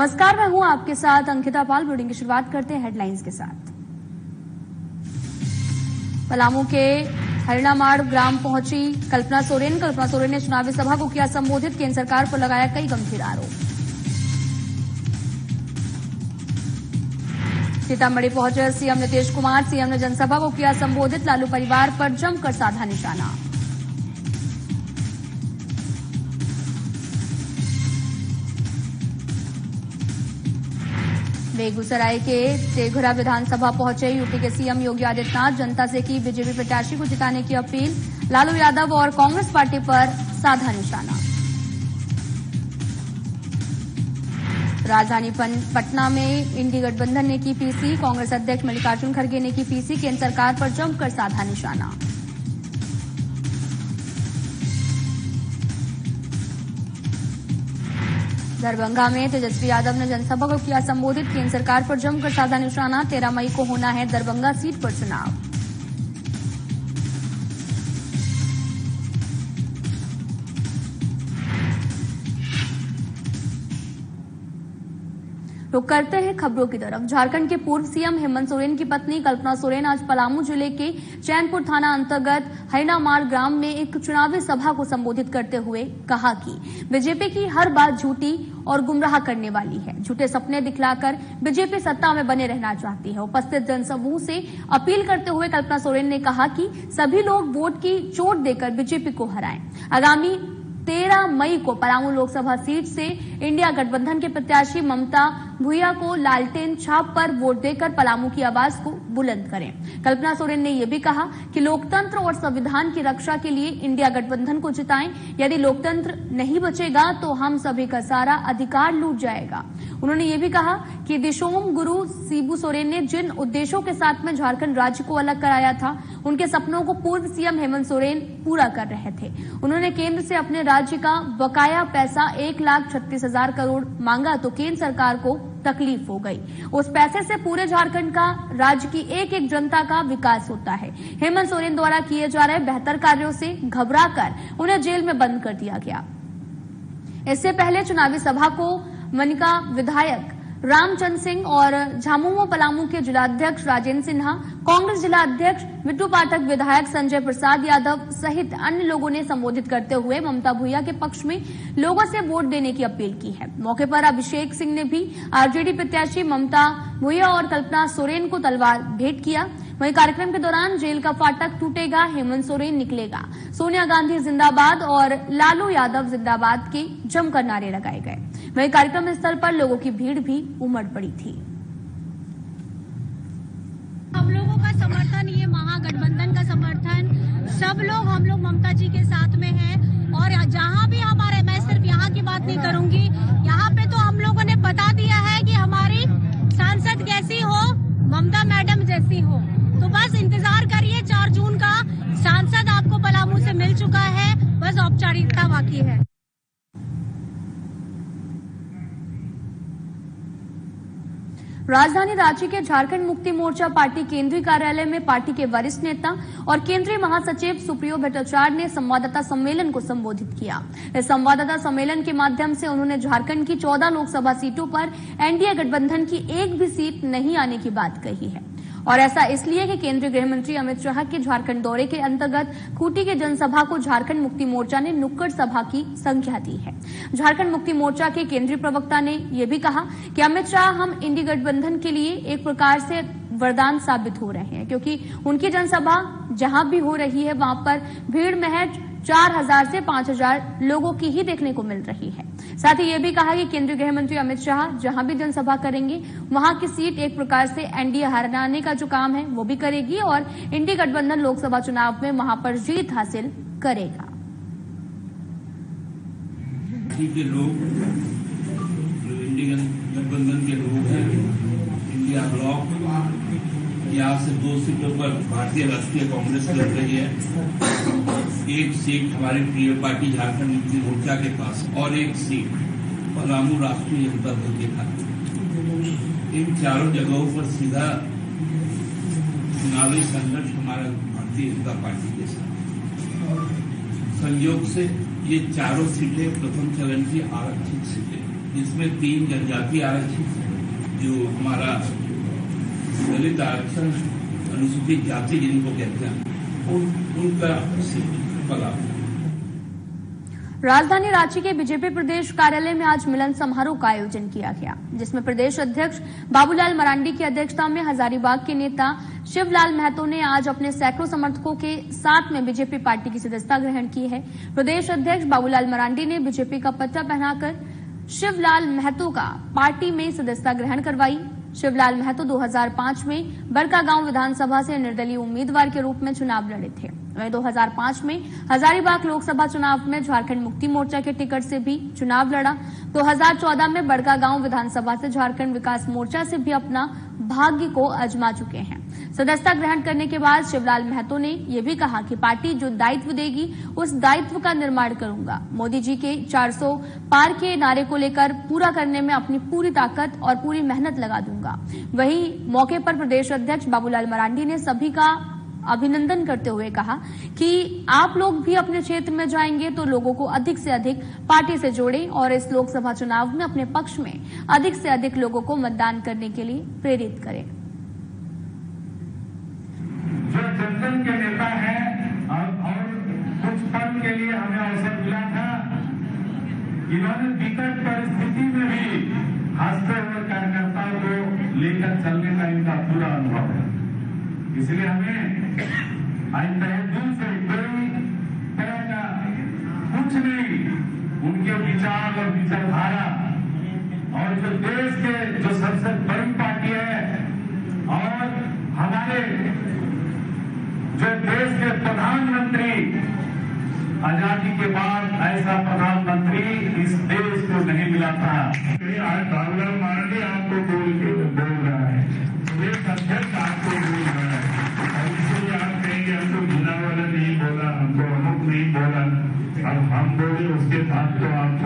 नमस्कार, मैं हूं आपके साथ अंकिता पाल। बुलेटिन की शुरुआत करते हैं हेडलाइंस के साथ। पलामू के हरिणामाड़ ग्राम पहुंची कल्पना सोरेन। कल्पना सोरेन ने चुनावी सभा को किया संबोधित। केंद्र सरकार पर लगाया कई गंभीर आरोप। सीतामढ़ी पहुंचे सीएम नीतीश कुमार। सीएम ने जनसभा को किया संबोधित। लालू परिवार पर जमकर साधा निशाना। बेगूसराय के तेघरा विधानसभा पहुंचे यूपी के सीएम योगी आदित्यनाथ। जनता से की बीजेपी प्रत्याशी को जिताने की अपील। लालू यादव और कांग्रेस पार्टी पर साधा निशाना। राजधानी पटना में इंडी गठबंधन ने की पीसी। कांग्रेस अध्यक्ष मल्लिकार्जुन खड़गे ने की पीसी। केंद्र सरकार पर जमकर साधा निशाना। दरभंगा में तेजस्वी यादव ने जनसभा को किया संबोधित। केंद्र सरकार पर जमकर साधा निशाना। 13 मई को होना है दरभंगा सीट पर चुनाव। रुक करते हैं खबरों की तरफ। झारखंड के पूर्व सीएम हेमंत सोरेन की पत्नी कल्पना सोरेन आज पलामू जिले के चैनपुर थाना अंतर्गत हरिणामाड़ ग्राम में एक चुनावी सभा को संबोधित करते हुए कहा कि बीजेपी की हर बात झूठी और गुमराह करने वाली है। झूठे सपने दिखलाकर बीजेपी सत्ता में बने रहना चाहती है। उपस्थित जनसमूह से अपील करते हुए कल्पना सोरेन ने कहा कि सभी लोग वोट की चोट देकर बीजेपी को हराएं। आगामी 13 मई को पलामू लोकसभा सीट से इंडिया गठबंधन के प्रत्याशी ममता भुइया को लालटेन छाप पर वोट देकर पलामू की आवाज को बुलंद करें। कल्पना सोरेन ने यह भी कहा कि लोकतंत्र और संविधान की रक्षा के लिए इंडिया गठबंधन को जिताएं। यदि लोकतंत्र नहीं बचेगा तो हम सभी का सारा अधिकार लूट जाएगा। उन्होंने ये भी कहा कि दिशोम गुरु शिबू सोरेन ने जिन उद्देश्यों के साथ में झारखंड राज्य को अलग कराया था, उनके सपनों को पूर्व सीएम हेमंत सोरेन पूरा कर रहे थे। उन्होंने केंद्र से अपने राज्य का बकाया पैसा 1,36,000 करोड़ मांगा तो केंद्र सरकार को तकलीफ हो गई। उस पैसे से पूरे झारखंड का, राज्य की एक एक जनता का विकास होता है। हेमंत सोरेन द्वारा किए जा रहे बेहतर कार्यों से घबराकर उन्हें जेल में बंद कर दिया गया। इससे पहले चुनावी सभा को मनिका विधायक रामचंद्र सिंह और झामुमो पलामू के जिलाध्यक्ष राजेंद्र सिन्हा, कांग्रेस जिला अध्यक्ष बिट्टू पाठक, विधायक संजय प्रसाद यादव सहित अन्य लोगों ने संबोधित करते हुए ममता भुइया के पक्ष में लोगों से वोट देने की अपील की है। मौके पर अभिषेक सिंह ने भी आरजेडी प्रत्याशी ममता भुइया और कल्पना सोरेन को तलवार भेंट किया। वहीं कार्यक्रम के दौरान जेल का फाटक टूटेगा, हेमंत सोरेन निकलेगा, सोनिया गांधी जिंदाबाद और लालू यादव जिंदाबाद के जमकर नारे लगाए गए। वहीं कार्यक्रम स्थल पर लोगों की भीड़ भी उमड़ पड़ी थी। हम लोगों का समर्थन, ये महागठबंधन का समर्थन, सब लोग हम लोग ममता जी के साथ में हैं। और जहां भी हमारे, मैं सिर्फ यहाँ की बात नहीं करूंगी, यहाँ पे तो हम लोगों ने बता दिया है कि हमारी सांसद कैसी हो, ममता मैडम जैसी हो। तो बस इंतजार करिए, 4 जून का सांसद आपको पलामू से मिल चुका है, बस औपचारिकता बाकी है। राजधानी रांची के झारखंड मुक्ति मोर्चा पार्टी केंद्रीय कार्यालय में पार्टी के वरिष्ठ नेता और केंद्रीय महासचिव सुप्रियो भट्टाचार्य ने संवाददाता सम्मेलन को संबोधित किया। इस संवाददाता सम्मेलन के माध्यम से उन्होंने झारखंड की 14 लोकसभा सीटों पर एनडीए गठबंधन की एक भी सीट नहीं आने की बात कही है। और ऐसा इसलिए कि केंद्रीय गृह मंत्री अमित शाह के झारखंड दौरे के अंतर्गत खूंटी के जनसभा को झारखंड मुक्ति मोर्चा ने नुक्कड़ सभा की संख्या दी है। झारखंड मुक्ति मोर्चा के केंद्रीय प्रवक्ता ने यह भी कहा कि अमित शाह हम इंडी गठबंधन के लिए एक प्रकार से वरदान साबित हो रहे हैं, क्योंकि उनकी जनसभा जहां भी हो रही है वहां पर भीड़ महज 4,000 से 5,000 लोगों की ही देखने को मिल रही है। साथ ही ये भी कहा कि केंद्रीय गृह मंत्री अमित शाह जहां भी जनसभा करेंगे वहां की सीट एक प्रकार से एनडीए हराने का जो काम है वो भी करेगी और इंडी गठबंधन लोकसभा चुनाव में वहां पर जीत हासिल करेगा। लोग जो इंडियन गठबंधन के लोग हैं, इंडिया ब्लॉक यहाँ से 2 सीटों पर भारतीय राष्ट्रीय कांग्रेस लड़ रही है। एक सीट हमारी प्रिय पार्टी झारखंड मुक्ति मोर्चा के पास और एक सीट पलामू राष्ट्रीय जनता दल के पास। इन चारों जगहों पर सीधा चुनावी संघर्ष हमारा भारतीय जनता पार्टी के साथ। संयोग से ये चारों सीटें प्रथम चरण की आरक्षित सीटें इसमें 3 जनजाति आरक्षित है, जो हमारा दलित आरक्षण, अनुसूचित जाति जिनको कहते हैं, उनका पला। राजधानी रांची के बीजेपी प्रदेश कार्यालय में आज मिलन समारोह का आयोजन किया गया, जिसमें प्रदेश अध्यक्ष बाबूलाल मरांडी की अध्यक्षता में हजारीबाग के नेता शिवलाल महतो ने आज अपने सैकड़ों समर्थकों के साथ में बीजेपी पार्टी की सदस्यता ग्रहण की है। प्रदेश अध्यक्ष बाबूलाल मरांडी ने बीजेपी का पट्टा पहनाकर शिवलाल महतो का पार्टी में सदस्यता ग्रहण करवाई। शिवलाल महतो 2005 में बड़कागांव विधानसभा से निर्दलीय उम्मीदवार के रूप में चुनाव लड़े थे। वहीं 2005 में हजारीबाग लोकसभा चुनाव में झारखंड मुक्ति मोर्चा के टिकट से भी चुनाव लड़ा। 2014 में बड़कागांव विधानसभा से झारखंड विकास मोर्चा से भी अपना भाग्य को आजमा चुके हैं। सदस्यता ग्रहण करने के बाद शिवलाल महतो ने यह भी कहा कि पार्टी जो दायित्व देगी उस दायित्व का निर्माण करूंगा। मोदी जी के 400 पार के नारे को लेकर पूरा करने में अपनी पूरी ताकत और पूरी मेहनत लगा दूंगा। वहीं मौके पर प्रदेश अध्यक्ष बाबूलाल मरांडी ने सभी का अभिनंदन करते हुए कहा कि आप लोग भी अपने क्षेत्र में जाएंगे तो लोगों को अधिक से अधिक पार्टी से जोड़ें और इस लोकसभा चुनाव में अपने पक्ष में अधिक से अधिक लोगों को मतदान करने के लिए प्रेरित करें। जो जनता के नेता हैं और कुछ पल के लिए हमें अवसर मिला था, इन्होंने विकट परिस्थिति में भी हंसते हुए कार्यकर्ताओं को लेकर चलने का इनका पूरा अनुभव है। इसलिए हमें आज तहे दिल से कोई तरह का कुछ नहीं, उनके विचार और विचारधारा और जो देश के जो सबसे बड़ी पार्टी है और हमारे जो देश के प्रधानमंत्री, आजादी के बाद ऐसा प्रधानमंत्री इस देश को नहीं मिला था। आज बाबूलाल मरांडी आपको बोल रहा है, प्रदेश अध्यक्ष आपको बोल रहा है, और इसलिए आप कहेंगे हमको जिला वाला नहीं बोला, हमको अमुक नहीं बोला, अब हम बोले उसके बाद तो आप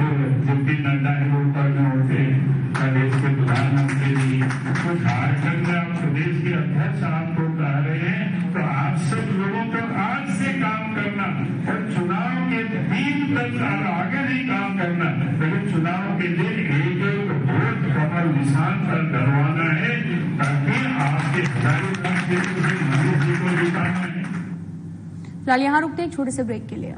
जेपी नड्डा है वो उत्तर में होते प्रदेश के प्रधानमंत्री जी, तो झारखंड में आप प्रदेश के अध्यक्ष आपको कह रहे हैं, तो आप सब लोगों को आज से काम करना और चुनाव के दिन तक आगे नहीं काम करना, लेकिन चुनाव के दिन एक एक वोट कमल निशान पर डरवाना है, ताकि आपके जी को जिताना है। फिलहाल यहाँ रुकते हैं एक छोटे से ब्रेक के लिए।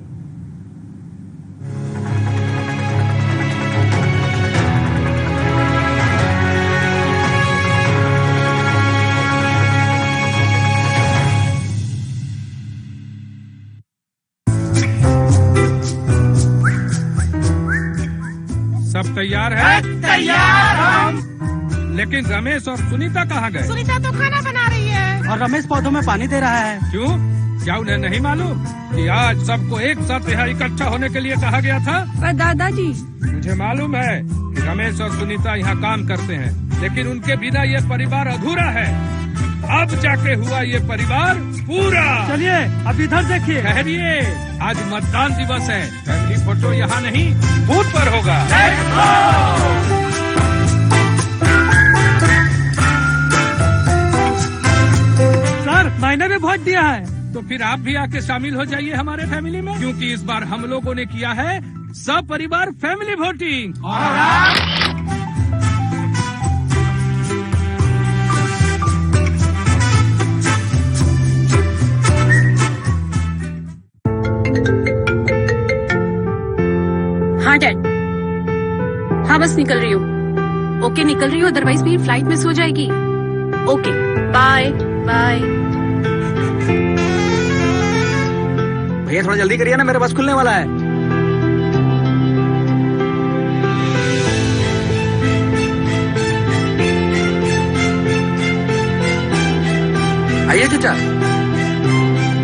सब तैयार है? तैयार हम। लेकिन रमेश और सुनीता कहाँ गए? सुनीता तो खाना बना रही है और रमेश पौधों में पानी दे रहा है। क्यों? क्या उन्हें नहीं मालूम कि आज सबको एक साथ यहाँ इकट्ठा होने के लिए कहा गया था? पर दादाजी, मुझे मालूम है कि रमेश और सुनीता यहाँ काम करते हैं, लेकिन उनके बिना ये परिवार अधूरा है। अब जाके हुआ ये परिवार पूरा। चलिए अब इधर देखिए। ठहरिए, आज मतदान दिवस है। फैमिली फोटो यहाँ नहीं, बूथ पर होगा। सर मैंने भी वोट दिया है। तो फिर आप भी आके शामिल हो जाइए हमारे फैमिली में, क्योंकि इस बार हम लोगों ने किया है सब परिवार फैमिली वोटिंग। और आप? हाँ डैड, हाँ बस निकल रही हूँ। ओके निकल रही हूँ, अदरवाइज मेरी फ्लाइट मिस हो जाएगी। Okay bye bye. भैया थोड़ा जल्दी करिए ना, मेरा बस खुलने वाला है। आइए चाचा,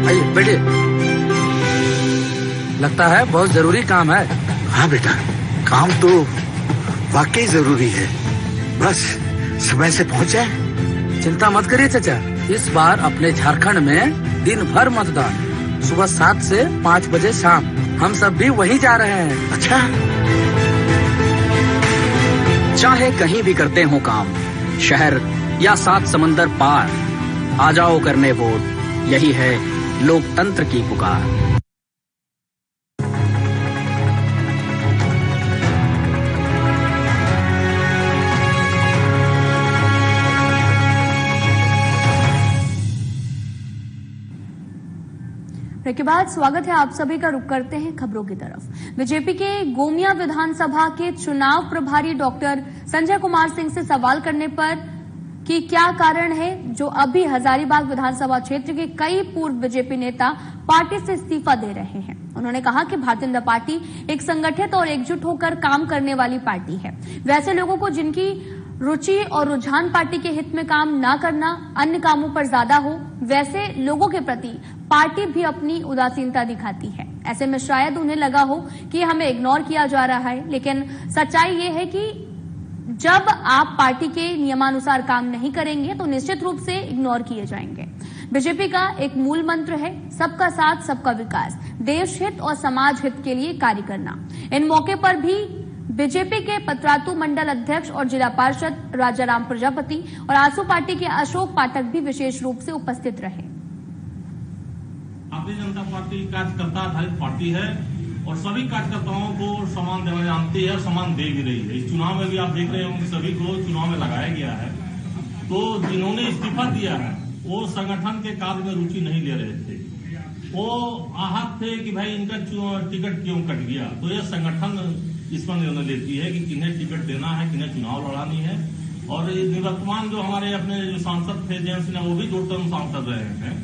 आइए बैठिए। लगता है बहुत जरूरी काम है। हाँ बेटा, काम तो वाकई जरूरी है, बस समय से पहुंच जाए। चिंता मत करिए चाचा, इस बार अपने झारखंड में दिन भर मतदान, सुबह 7 से 5 बजे शाम। हम सब भी वहीं जा रहे हैं। अच्छा, चाहे कहीं भी करते हो काम, शहर या 7 समंदर पार, आ जाओ करने वोट, यही है लोकतंत्र की पुकार। ब्रेक के बाद स्वागत है आप सभी का। रुक करते हैं खबरों की तरफ। बीजेपी के गोमिया विधानसभा के चुनाव प्रभारी डॉक्टर संजय कुमार सिंह से सवाल करने पर कि क्या कारण है जो अभी हजारीबाग विधानसभा क्षेत्र के कई पूर्व बीजेपी नेता पार्टी से इस्तीफा दे रहे हैं। उन्होंने कहा कि भारतीय जनता पार्टी एक संगठित और एकजुट होकर काम करने वाली पार्टी है। वैसे लोगों को जिनकी रुचि और रुझान पार्टी के हित में काम ना करना, अन्य कामों पर ज्यादा हो, वैसे लोगों के प्रति पार्टी भी अपनी उदासीनता दिखाती है। ऐसे में शायद उन्हें लगा हो कि हमें इग्नोर किया जा रहा है, लेकिन सच्चाई ये है कि जब आप पार्टी के नियमानुसार काम नहीं करेंगे तो निश्चित रूप से इग्नोर किए जाएंगे। बीजेपी का एक मूल मंत्र है सबका साथ सबका विकास, देश हित और समाज हित के लिए कार्य करना। इन मौके पर भी बीजेपी के पतरातू मंडल अध्यक्ष और जिला पार्षद राजाराम प्रजापति और आसू पार्टी के अशोक पाठक भी विशेष रूप से उपस्थित रहे। भारतीय जनता पार्टी कार्यकर्ता आधारित पार्टी है और सभी कार्यकर्ताओं को समान देना जानती है और समान दे भी रही है। इस चुनाव में भी आप देख रहे होंगे सभी को चुनाव में लगाया गया है। तो जिन्होंने इस्तीफा दिया है वो संगठन के कार्य में रुचि नहीं ले रहे थे, वो आहत थे कि भाई इनका टिकट क्यों कट गया। तो यह संगठन इस पर निर्णय लेती है कि किन्हें टिकट देना है, किन्हें चुनाव लड़ानी है। और निवर्तमान जो हमारे अपने जो सांसद थे जेम्स सिन्हा, वो भी 2 टर्म सांसद रहे हैं।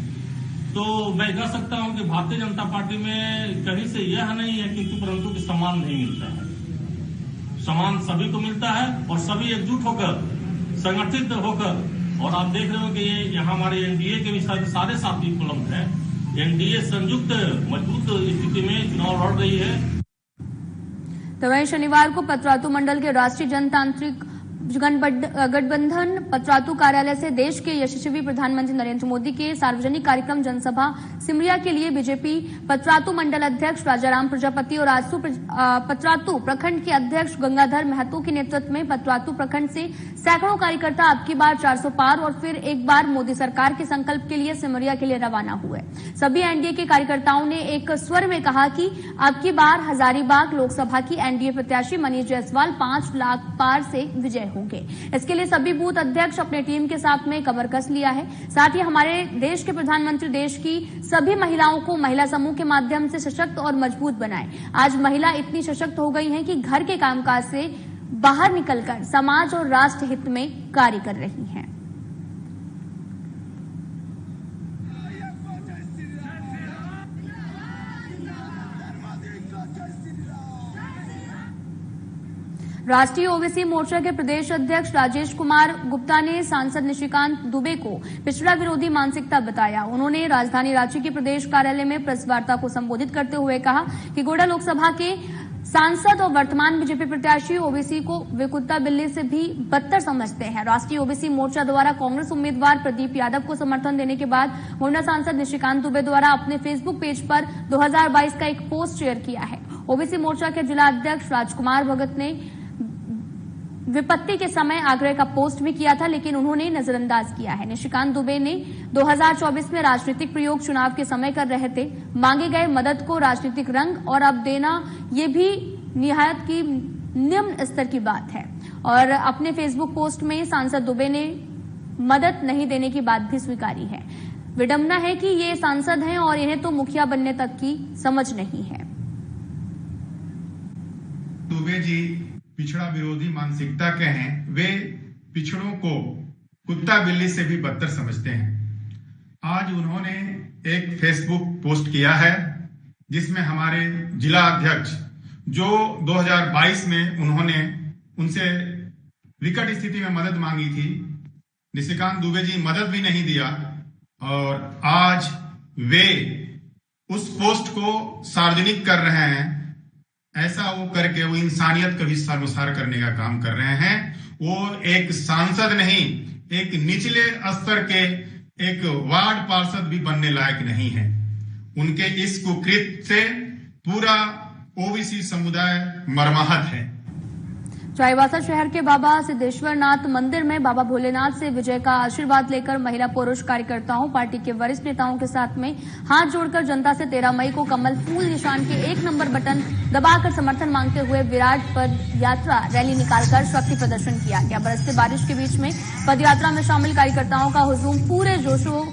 तो मैं कह सकता हूं कि भारतीय जनता पार्टी में कहीं से यह नहीं है किंतु परंतु कि सम्मान नहीं मिलता है। सम्मान सभी को मिलता है और सभी एकजुट होकर, संगठित होकर, और आप देख रहे हो कि ये यहाँ हमारे एनडीए के भी सारे साथी उपलब्ध हैं। एनडीए संयुक्त मजबूत स्थिति में चुनाव लड़ रही है। तो वहीं शनिवार को पतरातू मंडल के राष्ट्रीय जनतांत्रिक गठबंधन पतरातू कार्यालय से देश के यशस्वी प्रधानमंत्री नरेंद्र मोदी के सार्वजनिक कार्यक्रम जनसभा सिमरिया के लिए बीजेपी पतरातू मंडल अध्यक्ष राजाराम प्रजापति और आसू पतरातू प्रखंड के अध्यक्ष गंगाधर महतो के नेतृत्व में पतरातू प्रखंड से सैकड़ों कार्यकर्ता अब की बार 400 पार और फिर एक बार मोदी सरकार के संकल्प के लिए सिमरिया के लिए रवाना हुए। सभी एनडीए के कार्यकर्ताओं ने एक स्वर में कहा कि अब की बार हजारीबाग लोकसभा की एनडीए प्रत्याशी मनीष जायसवाल 5 लाख पार से विजय होंगे। इसके लिए सभी बूथ अध्यक्ष अपने टीम के साथ में कमर कस लिया है। साथ ही हमारे देश के प्रधानमंत्री देश की सभी महिलाओं को महिला समूह के माध्यम से सशक्त और मजबूत बनाए। आज महिला इतनी सशक्त हो गई हैं कि घर के कामकाज से बाहर निकलकर समाज और राष्ट्र हित में कार्य कर रही हैं। राष्ट्रीय ओबीसी मोर्चा के प्रदेश अध्यक्ष राजेश कुमार गुप्ता ने सांसद निशिकांत दुबे को पिछड़ा विरोधी मानसिकता बताया। उन्होंने राजधानी रांची के प्रदेश कार्यालय में प्रेस वार्ता को संबोधित करते हुए कहा कि गोड्डा लोकसभा के सांसद और वर्तमान बीजेपी प्रत्याशी ओबीसी को वे कुत्ता बिल्ली से भी बदतर समझते हैं। राष्ट्रीय ओबीसी मोर्चा द्वारा कांग्रेस उम्मीदवार प्रदीप यादव को समर्थन देने के बाद गोड्डा सांसद निशिकांत दुबे द्वारा अपने फेसबुक पेज पर 2022 का एक पोस्ट शेयर किया है। ओबीसी मोर्चा के जिला अध्यक्ष राजकुमार भगत ने विपत्ति के समय आग्रह का पोस्ट भी किया था, लेकिन उन्होंने नजरअंदाज किया है। निशिकांत दुबे ने 2024 में राजनीतिक प्रयोग चुनाव के समय कर रहे थे। मांगे गए मदद को राजनीतिक रंग और अब देना ये भी निहायत की निम्न स्तर की बात है। और अपने फेसबुक पोस्ट में सांसद दुबे ने मदद नहीं देने की बात भी स्वीकारी है। विडंबना है कि ये सांसद हैं और इन्हें तो मुखिया बनने तक की समझ नहीं है। दुबे जी पिछड़ा विरोधी मानसिकता के हैं। वे पिछड़ों को कुत्ता बिल्ली से भी बदतर समझते हैं। आज उन्होंने एक फेसबुक पोस्ट किया है जिसमें हमारे जिला अध्यक्ष जो 2022 में उन्होंने उनसे विकट स्थिति में मदद मांगी थी, निशिकांत दुबे जी मदद भी नहीं दिया और आज वे उस पोस्ट को सार्वजनिक कर रहे हैं। ऐसा वो करके वो इंसानियत को भी शर्मसार करने का काम कर रहे हैं। वो एक सांसद नहीं, एक निचले स्तर के एक वार्ड पार्षद भी बनने लायक नहीं है। उनके इस कुकृत्य से पूरा ओबीसी समुदाय मर्माहत है। चाईबासा शहर के बाबा सिद्धेश्वर नाथ मंदिर में बाबा भोलेनाथ से विजय का आशीर्वाद लेकर महिला पुरुष कार्यकर्ताओं पार्टी के वरिष्ठ नेताओं के साथ में हाथ जोड़कर जनता से 13 मई को कमल फूल निशान के 1 नंबर बटन दबाकर समर्थन मांगते हुए विराट पद यात्रा रैली निकालकर शक्ति प्रदर्शन किया गया। बरसते बारिश के बीच में पदयात्रा में शामिल कार्यकर्ताओं का हुजूम पूरे जोशों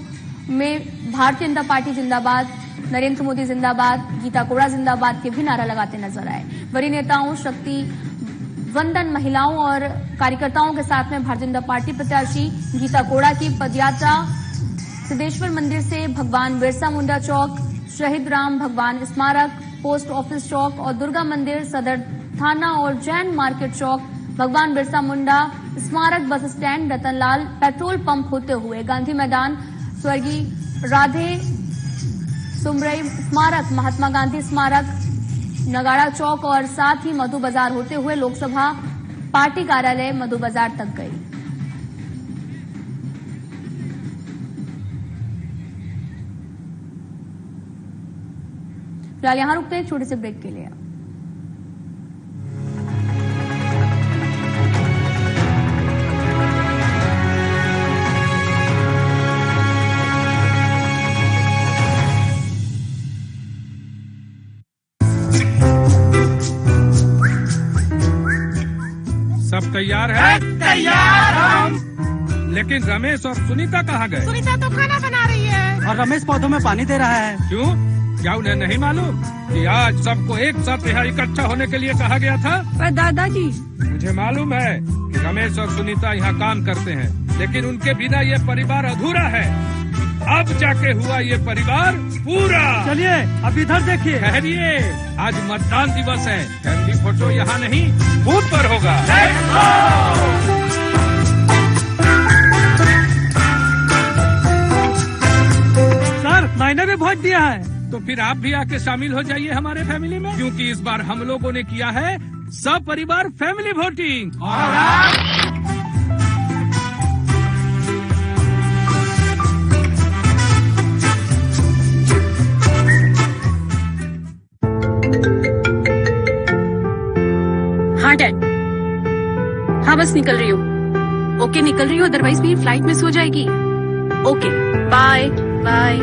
में भारतीय जनता पार्टी जिंदाबाद, नरेंद्र मोदी जिंदाबाद, गीता कोड़ा जिंदाबाद के भी नारा लगाते नजर आए। वरीय नेताओं, शक्ति वंदन महिलाओं और कार्यकर्ताओं के साथ में भारतीय जनता पार्टी प्रत्याशी गीता कोड़ा की पदयात्रा सिद्धेश्वर मंदिर से भगवान बिरसा मुंडा चौक, शहीद राम भगवान स्मारक, पोस्ट ऑफिस चौक और दुर्गा मंदिर, सदर थाना और जैन मार्केट चौक, भगवान बिरसा मुंडा स्मारक, bus stand, Ratanlal petrol pump होते हुए गांधी मैदान, स्वर्गीय राधे सुमरई स्मारक, महात्मा गांधी स्मारक, नगाड़ा चौक और साथ ही मधु बाजार होते हुए लोकसभा पार्टी कार्यालय मधु बाजार तक गई। फिलहाल यहां रुकते हैं एक छोटे से ब्रेक के लिए। सब तैयार है? तैयार हम। लेकिन रमेश और सुनीता कहाँ गए? सुनीता तो खाना बना रही है और रमेश पौधों में पानी दे रहा है। क्यों? क्या उन्हें नहीं मालूम कि आज सबको एक साथ यहाँ इकट्ठा होने के लिए कहा गया था? पर दादाजी, मुझे मालूम है कि रमेश और सुनीता यहाँ काम करते हैं, लेकिन उनके बिना ये परिवार अधूरा है। अब जाके हुआ ये परिवार पूरा। चलिए अब इधर देखिए। ठहरिए, आज मतदान दिवस है। फैमिली फोटो यहाँ नहीं, बूथ पर होगा। सर, मैंने भी वोट दिया है। तो फिर आप भी आके शामिल हो जाइए हमारे फैमिली में, क्योंकि इस बार हम लोगों ने किया है सब परिवार फैमिली वोटिंग। हाँ डैड, हाँ बस निकल रही हूँ। ओके निकल रही हूँ, अदरवाइज मेरी फ्लाइट मिस हो जाएगी। Okay bye bye.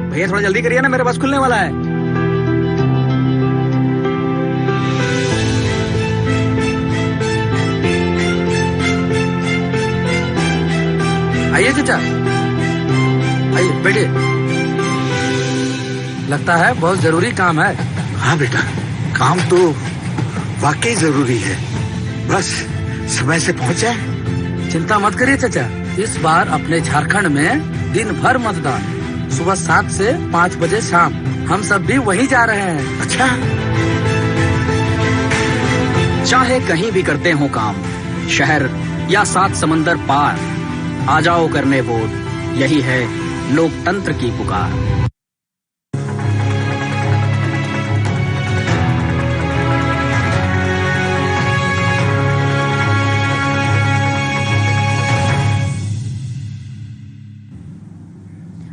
भैया थोड़ा जल्दी करिए ना, मेरा बस खुलने वाला है। आइए चाचा, आइए बैठिए। लगता है बहुत जरूरी काम है। हाँ बेटा, काम तो वाकई जरूरी है, बस समय से पहुंच जाए। चिंता मत करिए चाचा, इस बार अपने झारखंड में दिन भर मतदान, सुबह 7 से 5 बजे शाम। हम सब भी वहीं जा रहे हैं। अच्छा, चाहे कहीं भी करते हो काम, शहर या 7 समंदर पार, आ जाओ करने वोट, यही है लोकतंत्र की पुकार।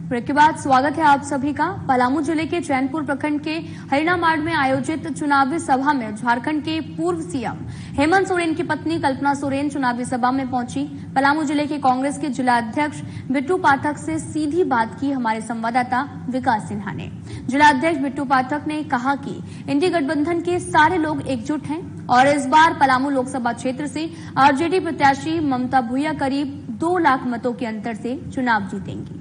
ब्रेक के बाद स्वागत है आप सभी का। पलामू जिले के चैनपुर प्रखंड के हरिणामाड़ में आयोजित चुनावी सभा में झारखंड के पूर्व सीएम हेमंत सोरेन की पत्नी कल्पना सोरेन चुनावी सभा में पहुंची। पलामू जिले के कांग्रेस के जिला अध्यक्ष बिट्टू पाठक से सीधी बात की हमारे संवाददाता विकास सिन्हा ने। जिला अध्यक्ष बिट्टू पाठक ने कहा कि इंडी गठबंधन के सारे लोग एकजुट हैं और इस बार पलामू लोकसभा क्षेत्र से आरजेडी प्रत्याशी ममता भूया करीब 2 लाख मतों के अंतर से चुनाव जीतेंगी।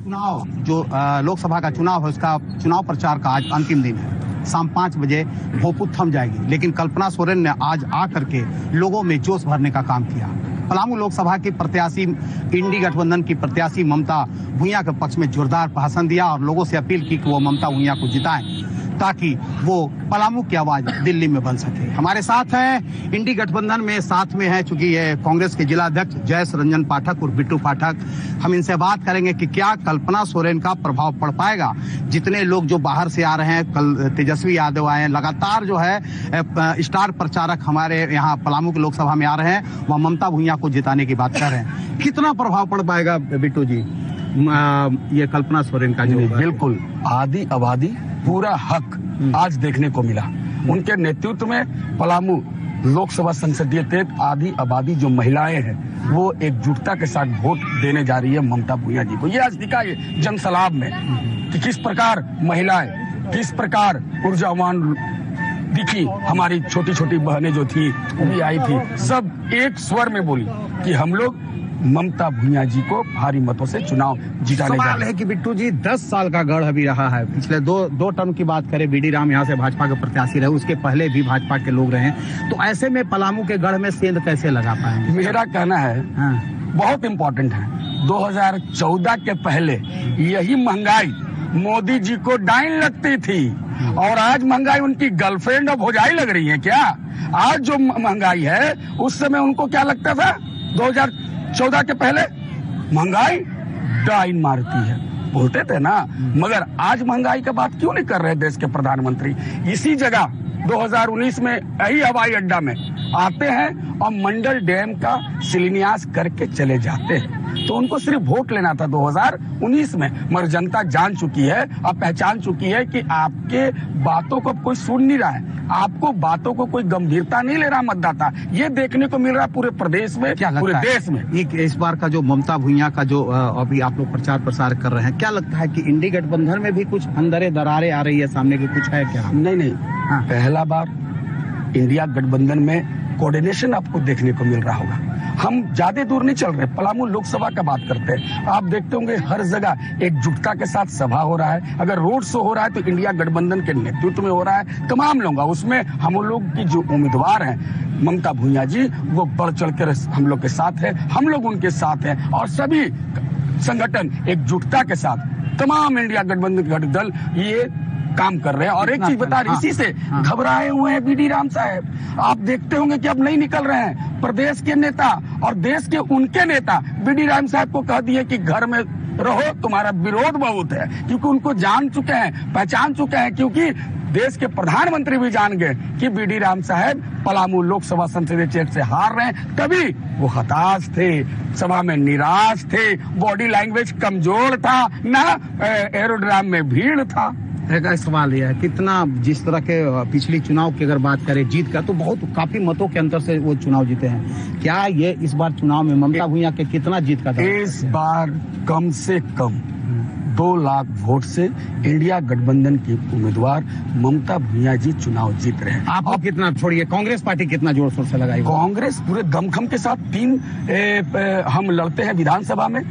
चुनाव जो लोकसभा का चुनाव है, उसका चुनाव प्रचार का आज अंतिम दिन है। शाम 5 बजे भोपू थम जाएगी, लेकिन कल्पना सोरेन ने आज आकर के लोगों में जोश भरने का काम किया। पलामू लोकसभा की प्रत्याशी, इंडी गठबंधन की प्रत्याशी ममता भूया के पक्ष में जोरदार भाषण दिया और लोगों से अपील की कि वो ममता भूया को जिताएं, ताकि वो पलामू की आवाज दिल्ली में बन सके। हमारे साथ हैं इंडी गठबंधन में, साथ में है चूंकि ये कांग्रेस के जिला अध्यक्ष जयेश रंजन पाठक और बिट्टू पाठक। हम इनसे बात करेंगे कि क्या कल्पना सोरेन का प्रभाव पड़ पाएगा। जितने लोग जो बाहर से आ रहे हैं, कल तेजस्वी यादव आए हैं, लगातार जो है स्टार प्रचारक हमारे यहाँ पलामू की लोकसभा में आ रहे हैं, वह ममता भूया को जिताने की बात कर रहे हैं। कितना प्रभाव पड़ पाएगा बिट्टू जी ये कल्पना सोरेन का? बिल्कुल, आधी आबादी पूरा हक आज देखने को मिला। उनके नेतृत्व में पलामू लोकसभा संसदीय क्षेत्र आधी आबादी जो महिलाएं हैं, वो एकजुटता के साथ वोट देने जा रही है ममता भूया जी को। ये आज दिखा ये जनसलाब में कि किस प्रकार महिलाएं, किस प्रकार ऊर्जावान दिखी। हमारी छोटी छोटी बहनें जो थी वो भी आई थी, सब एक स्वर में बोली कि हम लोग ममता भूया जी को भारी मतों से चुनाव जिताने जा सवाल रहे है कि बिट्टू जी 10 साल का गढ़ अभी रहा है। पिछले दो टर्म की बात करें, बीडी राम यहाँ से भाजपा के प्रत्याशी रहे, उसके पहले भी भाजपा के लोग रहे, तो ऐसे में पलामू के गढ़ में सेंध कैसे लगा पाएंगे? मेरा कहना है बहुत इंपॉर्टेंट है, 2014 के पहले यही महंगाई मोदी जी को डाइन लगती थी और आज महंगाई उनकी गर्लफ्रेंड और भौजाई लग रही है क्या? आज जो महंगाई है उस समय उनको क्या लगता था 2014 के पहले? महंगाई डाइन मारती है बोलते थे ना, मगर आज महंगाई का बात क्यों नहीं कर रहे देश के प्रधानमंत्री? इसी जगह 2019 में यही हवाई अड्डा में आते हैं और मंडल डैम का शिलान्यास करके चले जाते हैं। तो उनको सिर्फ वोट लेना था 2019 में, मगर जनता जान चुकी है और पहचान चुकी है कि आपके बातों को कोई सुन नहीं रहा है, आपको बातों को कोई गंभीरता नहीं ले रहा मतदाता। ये देखने को मिल रहा है पूरे प्रदेश में, पूरे देश में। इस बार का जो ममता भूया का जो अभी आप लोग प्रचार प्रसार कर रहे हैं, क्या लगता है कि इंडी गठबंधन में भी कुछ अंदर दरारें आ रही है सामने की, कुछ है क्या? नहीं, पहला बार इंडिया गठबंधन में कोऑर्डिनेशन आपको देखने को मिल रहा होगा। हम ज्यादा दूर नहीं चल रहे, पलामू लोकसभा का बात करते हैं। आप देखते होंगे हर जगह एकजुटता के साथ सभा हो रहा है। अगर रोड शो हो रहा है तो इंडिया गठबंधन के नेतृत्व में हो रहा है। तमाम लोग, उसमें हम लोग की जो उम्मीदवार हैं ममता भूया जी, वो बढ़ चढ़ कर हम लोग के साथ है, हम लोग उनके साथ हैं और सभी संगठन एकजुटता के साथ तमाम इंडिया गठबंधन के घटक दल ये काम कर रहे हैं। और एक चीज बता रहे, इसी से घबराए हुए हैं बीडी राम साहब। आप देखते होंगे कि अब नहीं निकल रहे हैं प्रदेश के नेता और देश के उनके नेता बीडी राम साहब को कह दिए कि घर में रहो, तुम्हारा विरोध बहुत है, क्योंकि उनको जान चुके हैं, पहचान चुके हैं। क्योंकि देश के प्रधानमंत्री भी जान गए कि बीडी राम साहब पलामू लोकसभा संसदीय क्षेत्र से हार रहे हैं, तभी वो हताश थे, सभा में निराश थे, बॉडी लैंग्वेज कमजोर था, ना एरोड्राम में भीड़ था। एक सवाल यह है, कितना जिस तरह के पिछली चुनाव की अगर बात करें जीत का, तो बहुत काफी मतों के अंतर से वो चुनाव जीते हैं। क्या ये इस बार चुनाव में ममता भूया के कितना जीत का? इस बार कम से कम 2 लाख वोट से इंडिया गठबंधन की उम्मीदवार ममता भूया जी चुनाव जीत रहे हैं। आप कितना, छोड़िए कांग्रेस पार्टी कितना जोर शोर से लगाई? कांग्रेस पूरे दमखम के साथ 3 हम लड़ते हैं विधानसभा में।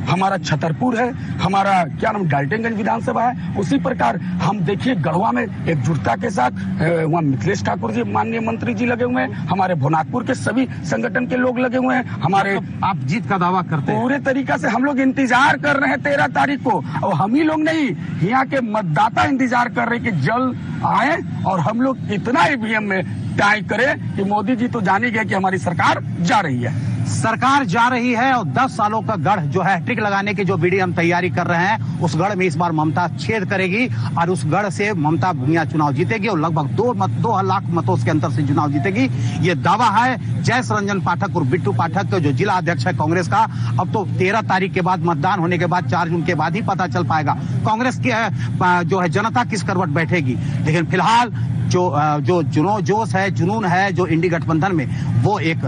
हमारा छतरपुर है, हमारा क्या नाम डाल्टनगंज विधानसभा है। उसी प्रकार हम देखिए गढ़वा में एकजुटता के साथ वहाँ मिथिलेश ठाकुर जी माननीय मंत्री जी लगे हुए हैं, हमारे भोनाथपुर के सभी संगठन के लोग लगे हुए हैं। हमारे आप जीत का दावा करते हैं? पूरे तरीका से हम लोग इंतजार कर रहे हैं 13 तारीख को, और हम ही लोग नहीं, यहाँ के मतदाता इंतजार कर रहे हैं कि जल्द आए और हम लोग इतना ईवीएम में टाई करें कि मोदी जी तो जान ही गए कि हमारी सरकार जा रही है। सरकार जा रही है और 10 सालों का गढ़ जो है हैट्रिक लगाने की जो बीडी हम तैयारी कर रहे हैं, उस गढ़ में इस बार ममता छेद करेगी और उस गढ़ से ममता भूया चुनाव जीतेगी और लगभग 2 लाख मतों के अंतर से चुनाव जीतेगी। ये दावा है जयस रंजन पाठक और बिट्टू पाठक जो जिला अध्यक्ष है कांग्रेस का। अब तो 13 तारीख के बाद मतदान होने के बाद 4 जून के बाद ही पता चल पाएगा कांग्रेस की जो है जनता किस करवट बैठेगी। लेकिन फिलहाल जो जोश है, जुनून है जो इंडी गठबंधन में, वो एक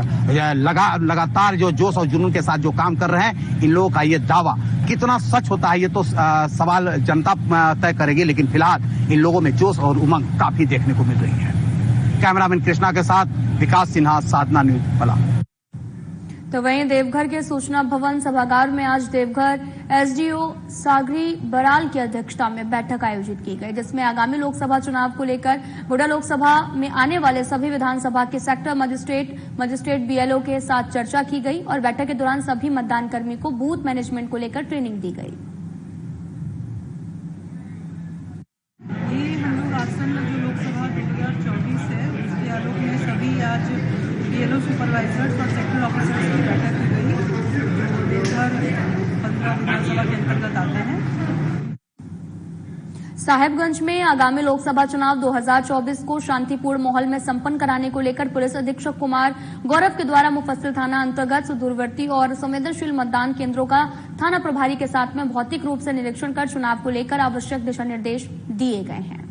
लगातार जो जोश और जुनून के साथ जो काम कर रहे हैं, इन लोगों का ये दावा कितना सच होता है ये तो सवाल जनता तय करेगी। लेकिन फिलहाल इन लोगों में जोश और उमंग काफी देखने को मिल रही है। कैमरामैन कृष्णा के साथ विकास सिन्हा, साधना न्यूज पलामू। तो वहीं देवघर के सूचना भवन सभागार में आज देवघर एसडीओ सागरी बराल की अध्यक्षता में बैठक आयोजित की गई, जिसमें आगामी लोकसभा चुनाव को लेकर गोड्डा लोकसभा में आने वाले सभी विधानसभा के सेक्टर मजिस्ट्रेट बीएलओ के साथ चर्चा की गई और बैठक के दौरान सभी मतदान कर्मी को बूथ मैनेजमेंट को लेकर ट्रेनिंग दी गई। ये हम लोग आसन जो लोकसभा 2024 है उसके आलोक में सभी आज बीएलओ सुपरवाइजर्स और सेक्टर ऑफिसर्स की बैठक की गई जो देवघर 15 विधानसभा के अंतर्गत आते हैं। साहेबगंज में आगामी लोकसभा चुनाव 2024 को शांतिपूर्ण माहौल में संपन्न कराने को लेकर पुलिस अधीक्षक कुमार गौरव के द्वारा मुफस्सिल थाना अंतर्गत सुदूरवर्ती और संवेदनशील मतदान केंद्रों का थाना प्रभारी के साथ में भौतिक रूप से निरीक्षण कर चुनाव को लेकर आवश्यक दिशा निर्देश दिए गए हैं।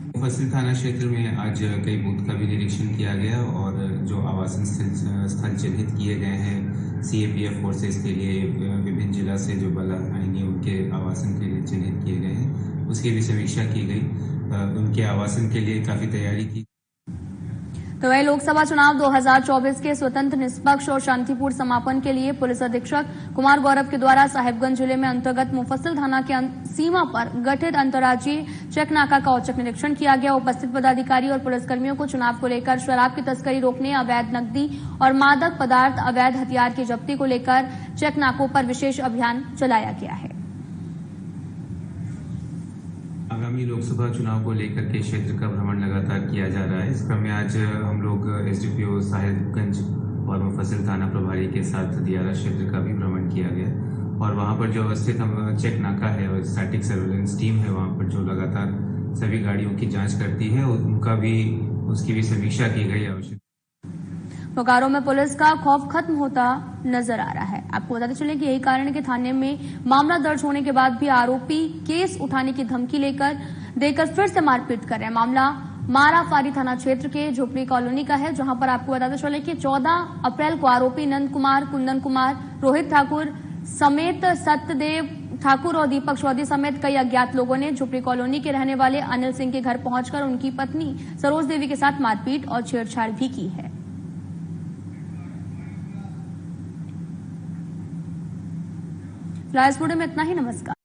मुफस्सिल थाना क्षेत्र में आज कई बूथ का भी निरीक्षण किया गया और जो आवासन स्थल चिन्हित किए गए हैं सीएपीएफ फोर्सेस के लिए विभिन्न जिला से जो बल आएंगे उनके आवासन के लिए चिन्हित किए गए हैं, उसकी भी समीक्षा की गई। उनके आवासन के लिए काफी तैयारी की। तो वही लोकसभा चुनाव 2024 के स्वतंत्र, निष्पक्ष और शांतिपूर्ण समापन के लिए पुलिस अधीक्षक कुमार गौरव के द्वारा साहिबगंज जिले में अंतर्गत मुफस्सिल थाना के सीमा पर गठित अंतर्राज्यीय चेक नाका का औचक निरीक्षण किया गया। उपस्थित पदाधिकारी और पुलिसकर्मियों को चुनाव को लेकर शराब की तस्करी रोकने, अवैध नकदी और मादक पदार्थ, अवैध हथियार की जब्ती को लेकर चेक नाकों पर विशेष अभियान चलाया गया है। आगामी लोकसभा चुनाव को लेकर के क्षेत्र का भ्रमण लगातार किया जा रहा है। इस क्रम में आज हम लोग एसडीपीओ साहिबगंज और मुफस्सिल थाना प्रभारी के साथ दियारा क्षेत्र का भी भ्रमण किया गया और वहां पर जो अवस्थित हम चेक नाका है और स्टैटिक सर्वेलेंस टीम है, वहां पर जो लगातार सभी गाड़ियों की जांच करती है, उसकी भी समीक्षा की गई। आवश्यक बोकारो में पुलिस का खौफ खत्म होता नजर आ रहा है। आपको बताते चले कि यही कारण है कि थाने में मामला दर्ज होने के बाद भी आरोपी केस उठाने की धमकी देकर फिर से मारपीट कर रहे हैं। मामला माराफारी थाना क्षेत्र के झोपड़ी कॉलोनी का है, जहां पर आपको बताते चले कि 14 अप्रैल को आरोपी नंद कुमार, कुंदन कुमार, रोहित ठाकुर समेत सत्यदेव ठाकुर और दीपक चौधरी समेत कई अज्ञात लोगों ने झोपड़ी कॉलोनी के रहने वाले अनिल सिंह के घर पहुंचकर उनकी पत्नी सरोज देवी के साथ मारपीट और छेड़छाड़ भी की है। फिलहाल इस वीडियो में इतना ही। नमस्कार।